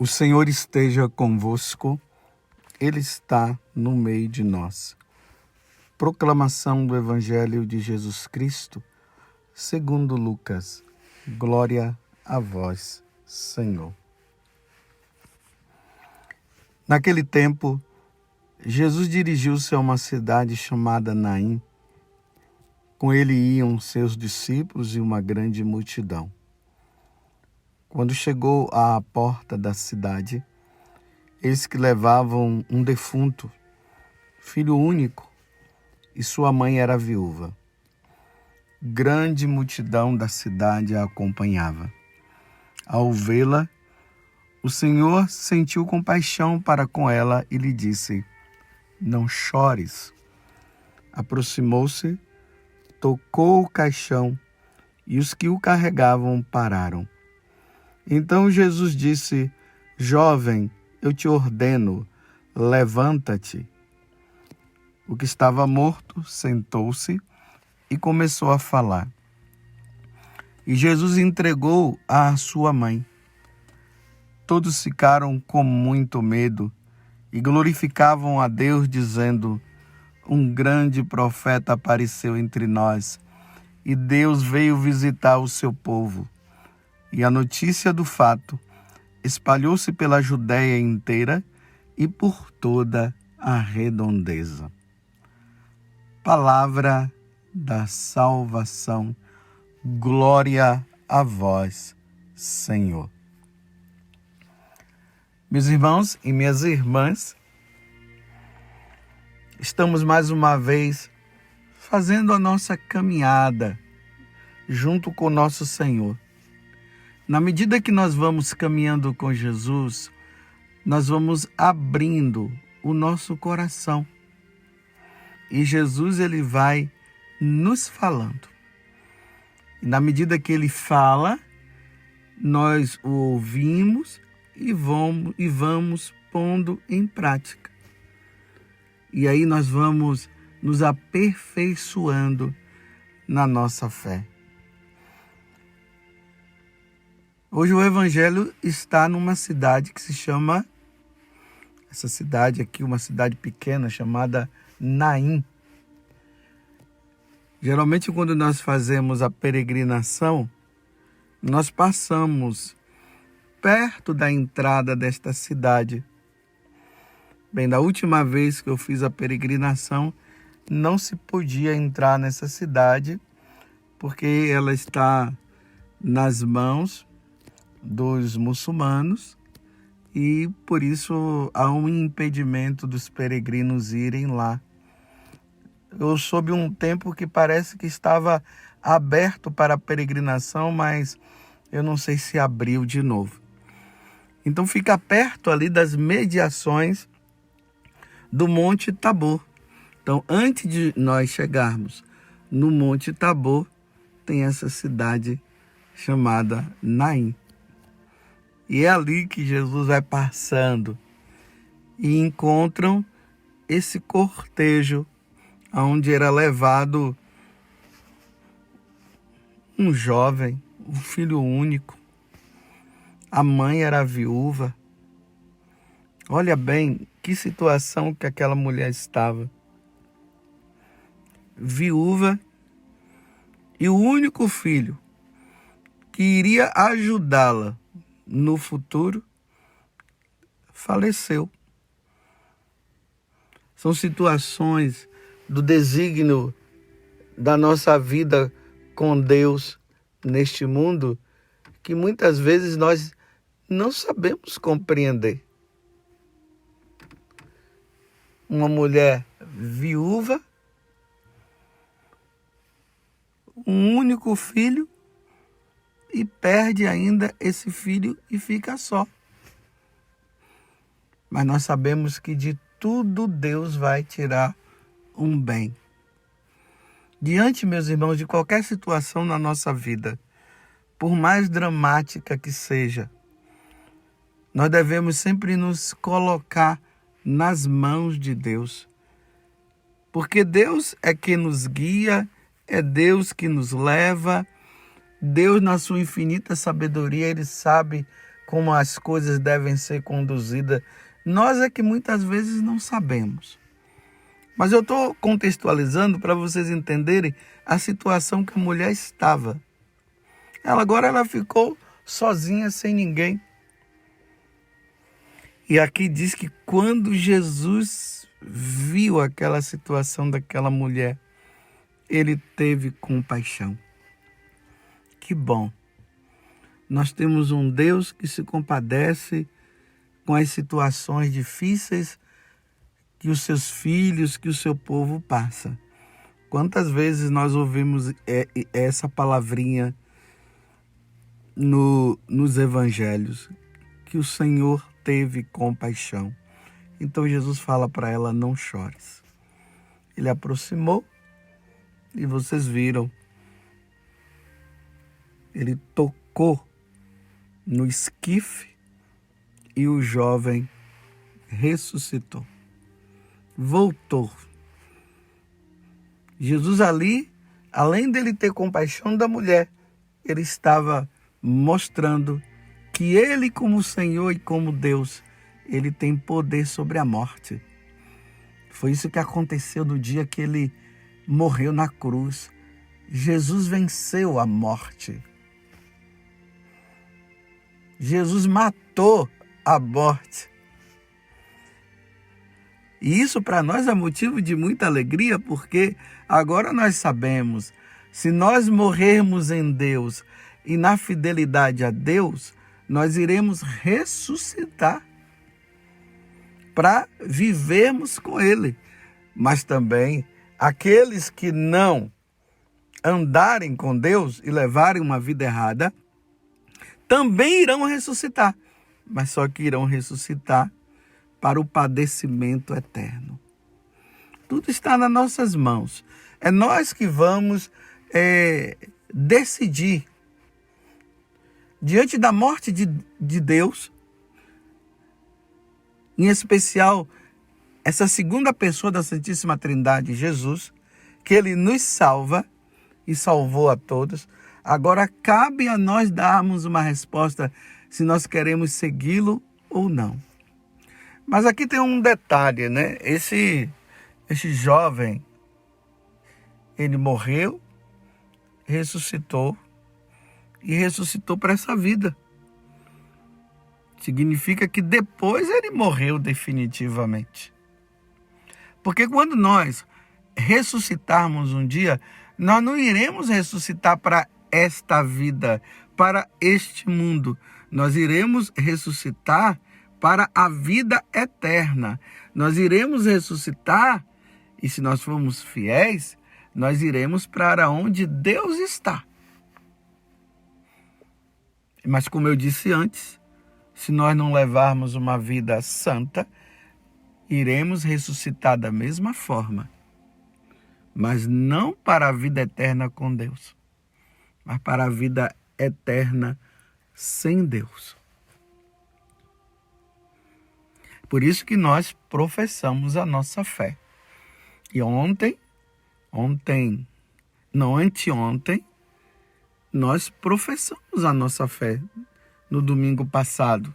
O Senhor esteja convosco, Ele está no meio de nós. Proclamação do Evangelho de Jesus Cristo, segundo Lucas. Glória a vós, Senhor. Naquele tempo, Jesus dirigiu-se a uma cidade chamada Naim. Com ele iam seus discípulos e uma grande multidão. Quando chegou à porta da cidade, eis que levavam um defunto, filho único, e sua mãe era viúva. Grande multidão da cidade a acompanhava. Ao vê-la, o Senhor sentiu compaixão para com ela e lhe disse: "Não chores." Aproximou-se, tocou o caixão e os que o carregavam pararam. Então Jesus disse: "Jovem, eu te ordeno, levanta-te." O que estava morto sentou-se e começou a falar. E Jesus entregou à sua mãe. Todos ficaram com muito medo e glorificavam a Deus, dizendo: "Um grande profeta apareceu entre nós, e Deus veio visitar o seu povo." E a notícia do fato espalhou-se pela Judéia inteira e por toda a redondeza. Palavra da salvação. Glória a vós, Senhor. Meus irmãos e minhas irmãs, estamos mais uma vez fazendo a nossa caminhada junto com o nosso Senhor. Na medida que nós vamos caminhando com Jesus, nós vamos abrindo o nosso coração. E Jesus, ele vai nos falando. E na medida que ele fala, nós o ouvimos e vamos pondo em prática. E aí nós vamos nos aperfeiçoando na nossa fé. Hoje o Evangelho está numa cidade que se chama, essa cidade aqui, uma cidade pequena chamada Naim. Geralmente quando nós fazemos a peregrinação, nós passamos perto da entrada desta cidade. Bem, da última vez que eu fiz a peregrinação, não se podia entrar nessa cidade, porque ela está nas mãos dos muçulmanos e por isso há um impedimento dos peregrinos irem lá. Eu soube um tempo que parece que estava aberto para a peregrinação, mas eu não sei se abriu de novo. Então fica perto ali das mediações do Monte Tabor. Então antes de nós chegarmos no Monte Tabor, tem essa cidade chamada Naim. E é ali que Jesus vai passando e encontram esse cortejo onde era levado um jovem, um filho único. A mãe era viúva. Olha bem que situação que aquela mulher estava. Viúva e o único filho que iria ajudá-la no futuro faleceu. São situações do desígnio da nossa vida com Deus neste mundo que muitas vezes nós não sabemos compreender. Uma mulher viúva, um único filho, e perde ainda esse filho e fica só. Mas nós sabemos que de tudo Deus vai tirar um bem. Diante, meus irmãos, de qualquer situação na nossa vida, por mais dramática que seja, nós devemos sempre nos colocar nas mãos de Deus. Porque Deus é quem nos guia, é Deus que nos leva. Deus, na sua infinita sabedoria, Ele sabe como as coisas devem ser conduzidas. Nós é que muitas vezes não sabemos. Mas eu estou contextualizando para vocês entenderem a situação que a mulher estava. Agora ela ficou sozinha, sem ninguém. E aqui diz que quando Jesus viu aquela situação daquela mulher, ele teve compaixão. Que bom. Nós temos um Deus que se compadece com as situações difíceis que os seus filhos, que o seu povo passa. Quantas vezes nós ouvimos essa palavrinha nos evangelhos, que o Senhor teve compaixão. Então Jesus fala para ela, não chores. Ele aproximou e vocês viram. Ele tocou no esquife e o jovem ressuscitou. Voltou. Jesus ali, além dele ter compaixão da mulher, ele estava mostrando que ele, como Senhor e como Deus, ele tem poder sobre a morte. Foi isso que aconteceu no dia que ele morreu na cruz. Jesus venceu a morte. Jesus matou a morte. E isso para nós é motivo de muita alegria, porque agora nós sabemos, se nós morrermos em Deus e na fidelidade a Deus, nós iremos ressuscitar para vivermos com Ele. Mas também aqueles que não andarem com Deus e levarem uma vida errada, também irão ressuscitar, mas só que irão ressuscitar para o padecimento eterno. Tudo está nas nossas mãos. É nós que vamos decidir. Diante da morte de Deus, em especial essa segunda pessoa da Santíssima Trindade, Jesus, que Ele nos salva e salvou a todos. Agora cabe a nós darmos uma resposta se nós queremos segui-lo ou não. Mas aqui tem um detalhe, né? Esse jovem, ele morreu, ressuscitou e ressuscitou para essa vida. Significa que depois ele morreu definitivamente. Porque quando nós ressuscitarmos um dia, nós não iremos ressuscitar para esta vida, para este mundo. Nós iremos ressuscitar para a vida eterna. Nós iremos ressuscitar, e se nós formos fiéis, nós iremos para onde Deus está. Mas como eu disse antes, se nós não levarmos uma vida santa, iremos ressuscitar da mesma forma. Mas não para a vida eterna com Deus, mas para a vida eterna sem Deus. Por isso que nós professamos a nossa fé. E anteontem, nós professamos a nossa fé no domingo passado.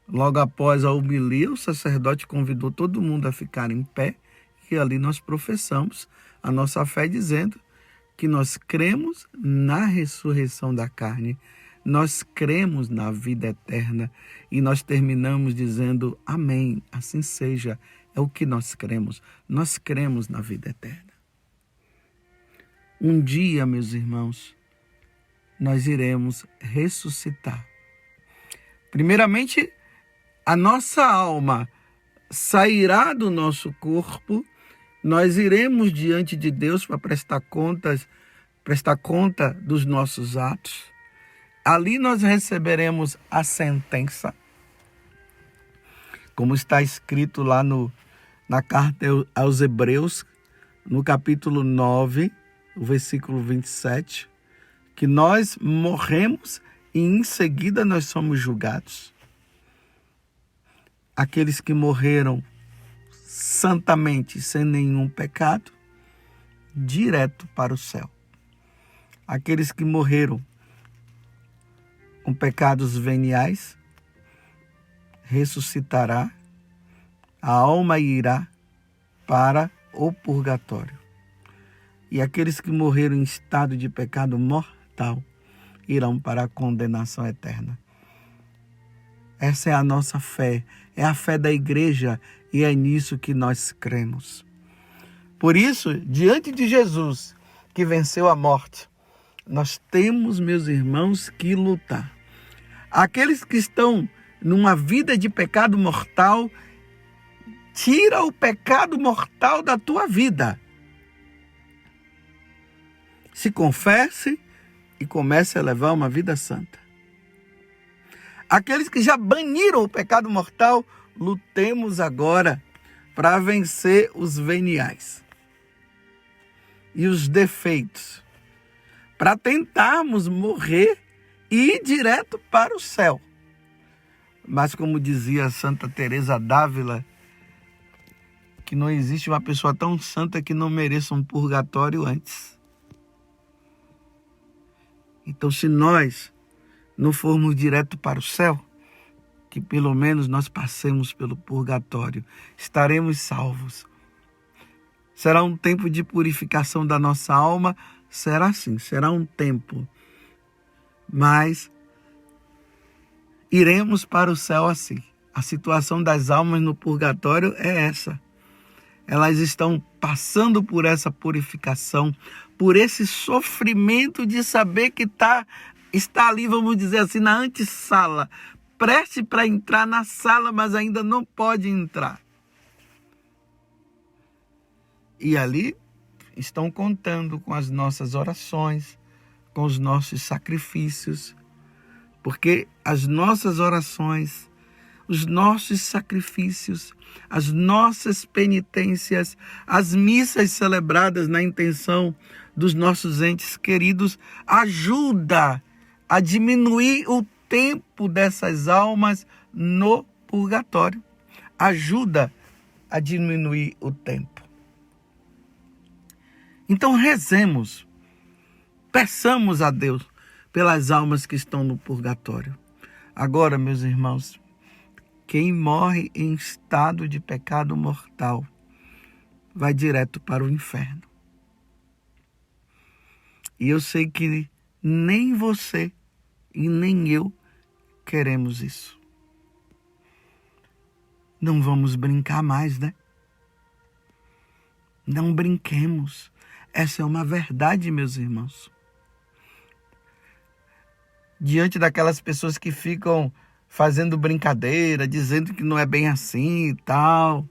Logo após a homilia, o sacerdote convidou todo mundo a ficar em pé e ali nós professamos a nossa fé dizendo que nós cremos na ressurreição da carne, nós cremos na vida eterna e nós terminamos dizendo amém, assim seja, é o que nós cremos na vida eterna. Um dia, meus irmãos, nós iremos ressuscitar. Primeiramente, a nossa alma sairá do nosso corpo, nós iremos diante de Deus para prestar conta dos nossos atos. Ali nós receberemos a sentença, como está escrito lá na carta aos Hebreus, no capítulo 9, o versículo 27, que nós morremos e em seguida nós somos julgados. Aqueles que morreram santamente, sem nenhum pecado, direto para o céu. Aqueles que morreram com pecados veniais, ressuscitará, a alma irá para o purgatório. E aqueles que morreram em estado de pecado mortal irão para a condenação eterna. Essa é a nossa fé, é a fé da igreja e é nisso que nós cremos. Por isso, diante de Jesus, que venceu a morte, nós temos, meus irmãos, que lutar. Aqueles que estão numa vida de pecado mortal, tira o pecado mortal da tua vida. Se confesse e comece a levar uma vida santa. Aqueles que já baniram o pecado mortal, lutemos agora para vencer os veniais e os defeitos, para tentarmos morrer e ir direto para o céu. Mas como dizia Santa Teresa d'Ávila, que não existe uma pessoa tão santa que não mereça um purgatório antes. Então, se nós não formos direto para o céu, que pelo menos nós passemos pelo purgatório, estaremos salvos. Será um tempo de purificação da nossa alma? Será sim, será um tempo. Mas iremos para o céu assim. A situação das almas no purgatório é essa. Elas estão passando por essa purificação, por esse sofrimento de saber que está ali, vamos dizer assim, na antessala, preste para entrar na sala, mas ainda não pode entrar. E ali estão contando com as nossas orações, com os nossos sacrifícios, porque as nossas orações, os nossos sacrifícios, as nossas penitências, as missas celebradas na intenção dos nossos entes queridos, ajuda a diminuir o tempo dessas almas no purgatório. Ajuda a diminuir o tempo. Então rezemos, peçamos a Deus pelas almas que estão no purgatório. Agora, meus irmãos, quem morre em estado de pecado mortal vai direto para o inferno. E eu sei que nem você e nem eu queremos isso. Não vamos brincar mais, né? Não brinquemos. Essa é uma verdade, meus irmãos. Diante daquelas pessoas que ficam fazendo brincadeira, dizendo que não é bem assim e tal.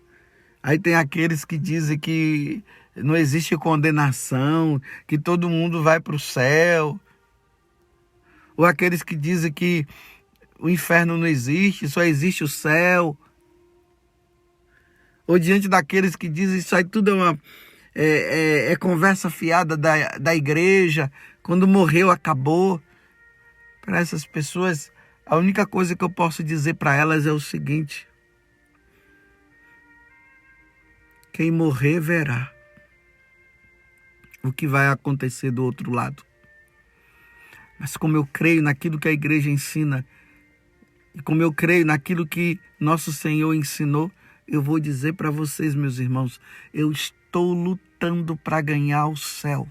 Aí tem aqueles que dizem que não existe condenação, que todo mundo vai para o céu. Ou aqueles que dizem que o inferno não existe, só existe o céu. Ou diante daqueles que dizem isso aí tudo é conversa fiada da igreja, quando morreu acabou. Para essas pessoas, a única coisa que eu posso dizer para elas é o seguinte: quem morrer verá o que vai acontecer do outro lado. Mas como eu creio naquilo que a igreja ensina, e como eu creio naquilo que nosso Senhor ensinou, eu vou dizer para vocês, meus irmãos, eu estou lutando para ganhar o céu.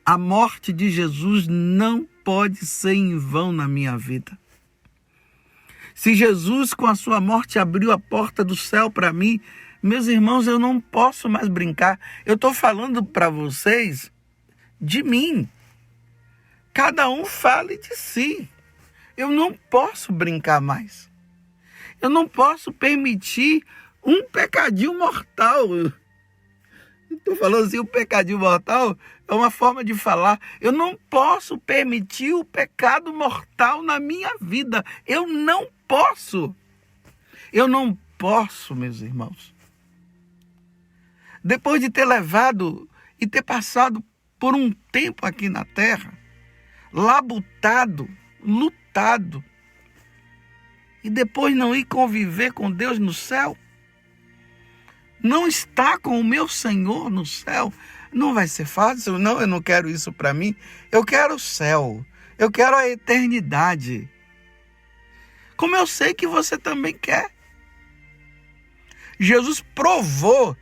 A morte de Jesus não pode ser em vão na minha vida. Se Jesus, com a sua morte, abriu a porta do céu para mim, meus irmãos, eu não posso mais brincar. Eu estou falando para vocês de mim. Cada um fale de si. Eu não posso brincar mais. Eu não posso permitir um pecadinho mortal. Estou falando assim, o pecadinho mortal é uma forma de falar. Eu não posso permitir o pecado mortal na minha vida. Eu não posso. Eu não posso, meus irmãos. Depois de ter levado e ter passado por um tempo aqui na terra, labutado, lutado, e depois não ir conviver com Deus no céu, não estar com o meu Senhor no céu, não vai ser fácil. Não, eu não quero isso para mim. Eu quero o céu. Eu quero a eternidade. Como eu sei que você também quer. Jesus provou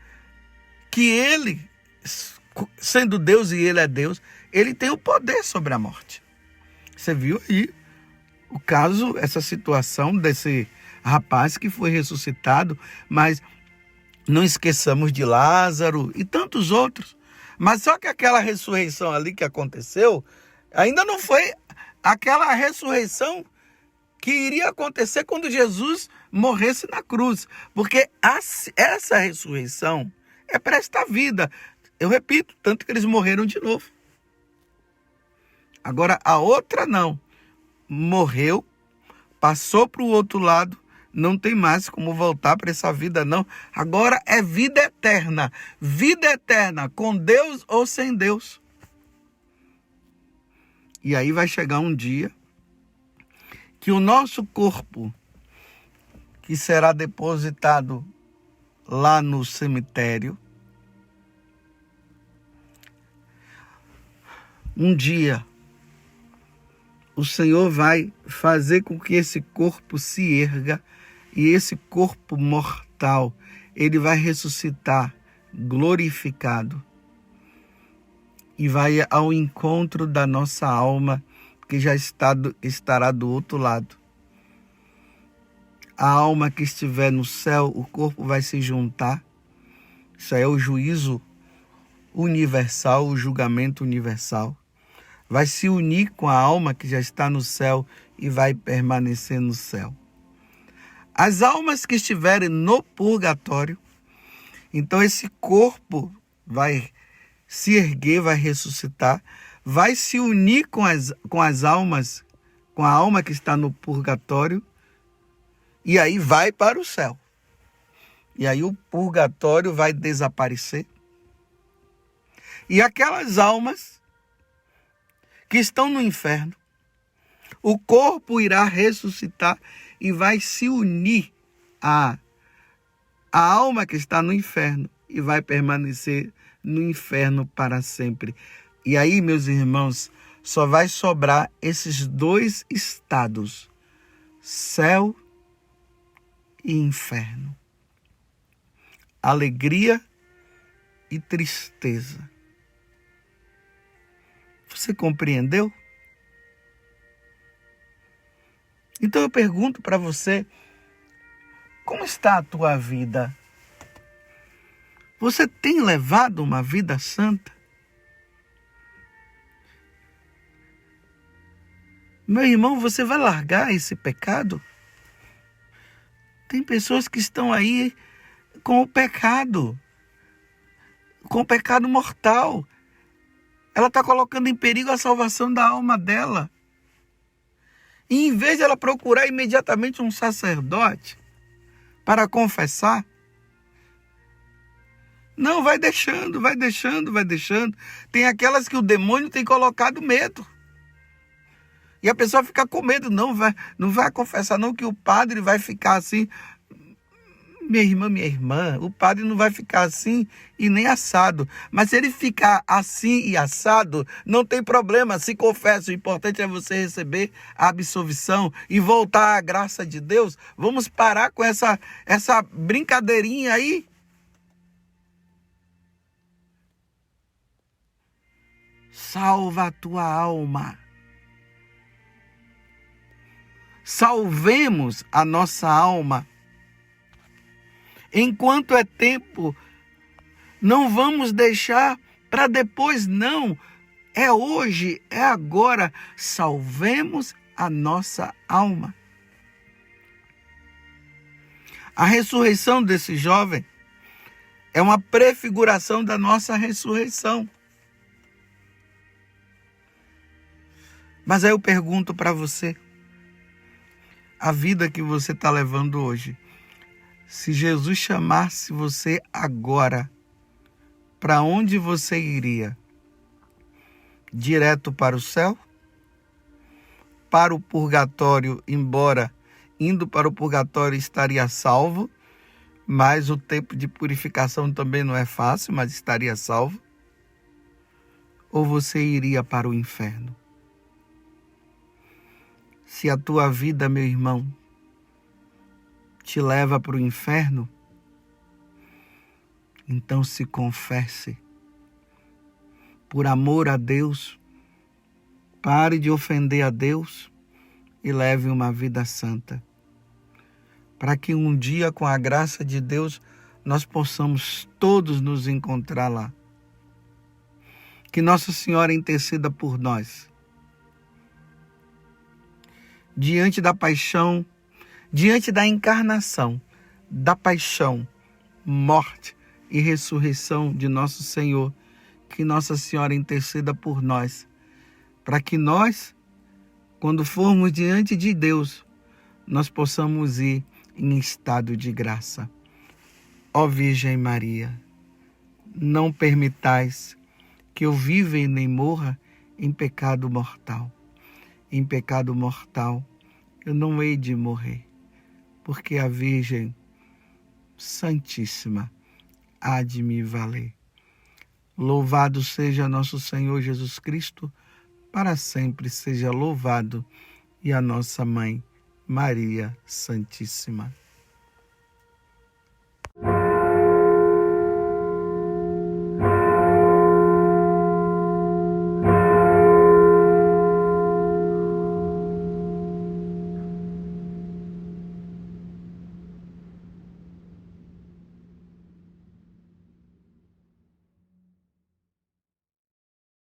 que ele, sendo Deus e ele é Deus, ele tem o poder sobre a morte. Você viu aí o caso, essa situação desse rapaz que foi ressuscitado, mas não esqueçamos de Lázaro e tantos outros. Mas só que aquela ressurreição ali que aconteceu, ainda não foi aquela ressurreição que iria acontecer quando Jesus morresse na cruz. Porque essa ressurreição é para esta vida. Eu repito, tanto que eles morreram de novo. Agora, a outra não. Morreu, passou para o outro lado, não tem mais como voltar para essa vida, não. Agora é vida eterna. Vida eterna, com Deus ou sem Deus. E aí vai chegar um dia que o nosso corpo, que será depositado lá no cemitério, um dia o Senhor vai fazer com que esse corpo se erga e esse corpo mortal, ele vai ressuscitar glorificado e vai ao encontro da nossa alma que já estará do outro lado. A alma que estiver no céu, o corpo vai se juntar. Isso é o juízo universal, o julgamento universal. Vai se unir com a alma que já está no céu e vai permanecer no céu. As almas que estiverem no purgatório, então esse corpo vai se erguer, vai ressuscitar, vai se unir com as almas, com a alma que está no purgatório, e aí vai para o céu. E aí o purgatório vai desaparecer. E aquelas almas que estão no inferno, o corpo irá ressuscitar e vai se unir à alma que está no inferno e vai permanecer no inferno para sempre. E aí, meus irmãos, só vai sobrar esses dois estados, céu e inferno. Alegria e tristeza. Você compreendeu? Então eu pergunto para você, como está a tua vida? Você tem levado uma vida santa? Meu irmão, você vai largar esse pecado? Tem pessoas que estão aí com o pecado mortal. Ela está colocando em perigo a salvação da alma dela. E em vez de ela procurar imediatamente um sacerdote para confessar, não, vai deixando. Tem aquelas que o demônio tem colocado medo. E a pessoa fica com medo, não vai confessar não, que o padre vai ficar assim. Minha irmã, o padre não vai ficar assim e nem assado. Mas se ele ficar assim e assado, não tem problema, se confessa. O importante é você receber a absolvição e voltar à graça de Deus. Vamos parar com essa brincadeirinha aí. Salva a tua alma. Salvemos a nossa alma. Enquanto é tempo, não vamos deixar para depois, não. É hoje, é agora. Salvemos a nossa alma. A ressurreição desse jovem é uma prefiguração da nossa ressurreição. Mas aí eu pergunto para você, a vida que você está levando hoje, se Jesus chamasse você agora, para onde você iria? Direto para o céu? Para o purgatório, embora indo para o purgatório estaria salvo, mas o tempo de purificação também não é fácil, mas estaria salvo? Ou você iria para o inferno? Se a tua vida, meu irmão, te leva para o inferno, então se confesse. Por amor a Deus, pare de ofender a Deus e leve uma vida santa. Para que um dia, com a graça de Deus, nós possamos todos nos encontrar lá. Que Nossa Senhora interceda por nós. Diante da paixão, diante da encarnação, da paixão, morte e ressurreição de nosso Senhor, que Nossa Senhora interceda por nós, para que nós, quando formos diante de Deus, nós possamos ir em estado de graça. Ó Virgem Maria, não permitais que eu viva e nem morra em pecado mortal. Em pecado mortal eu não hei de morrer, porque a Virgem Santíssima há de me valer. Louvado seja nosso Senhor Jesus Cristo, para sempre seja louvado, e a nossa Mãe, Maria Santíssima.